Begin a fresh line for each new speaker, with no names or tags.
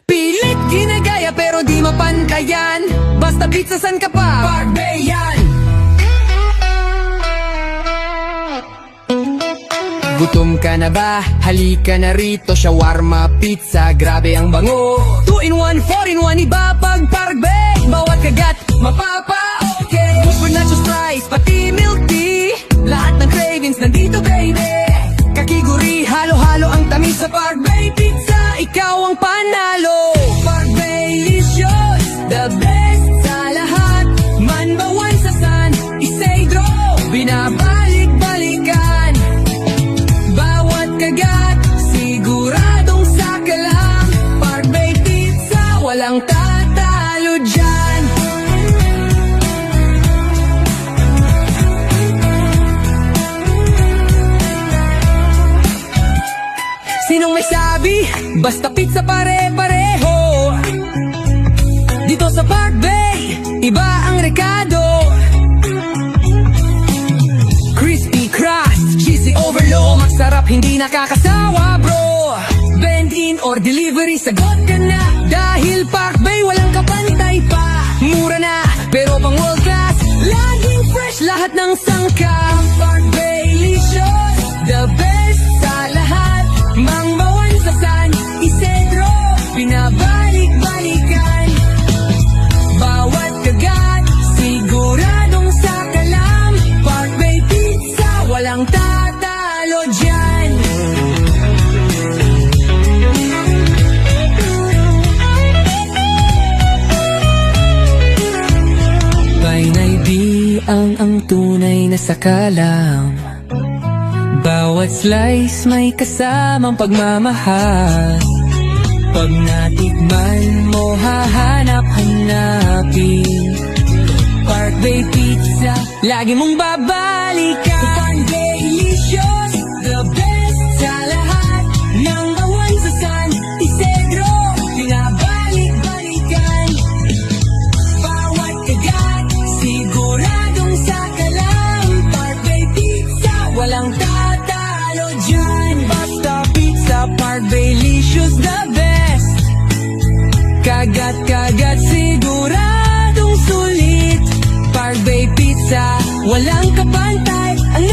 Pilit ginagaya pero di mapantayan. Basta pizza san ka pa, Park Bay yan. Gutom ka na ba? Halika na rito, shawarma, pizza, grabe ang bango. 2-in-1, 4-in-1, iba pag Park Bay. Bawat kagat, mapapa-okay. Super nachos fries, pati milk tea. Lahat ng cravings nandito baby. Kakiguri, halo-halo ang tamis sa Park Bay Pizza. Ikaw ang panalo. Park Bay Licious, the best sa lahat. Manbawan sa San Isidro, binabalik-balikan. Bawat kagat, siguradong sakalam. Park Bay Pizza, walang tatalo dyan. Sinong may sabi? Basta pizza pare-pareho. Dito sa Park Bay, iba ang rekado. Crispy crust, cheesy overload. Masarap, hindi nakakasawa bro. Bend-in or delivery, sagot ka na. Dahil Park Bay, walang kapantay pa. Mura na, pero pang world class. Laging fresh, lahat ng sangkap. Park Bay Licious, the best sa lahat. Mangbawan sa San Isidro, binabalik-balikan. Bawat kagat, siguradong sakalam. Park Bay Pizza, walang tatalo dyan. Painay ang tunay na sakalam. Bawat slice may kasamang pagmamahal. Pag natikman mo, hahanap-hanapin. Park Bay Pizza, lagi mong babalikan. Park Bay Licious, the best sa lahat. Nanggawan sa San Isidro, binabalik-balikan. Bawat kagat, siguradong sakalam. Park Bay Pizza, walang tatalo dyan. Basta pizza, Park Bay Licious, the best. Kagat-kagat, siguradong sulit. Park Bay Pizza, walang kapantay. Ang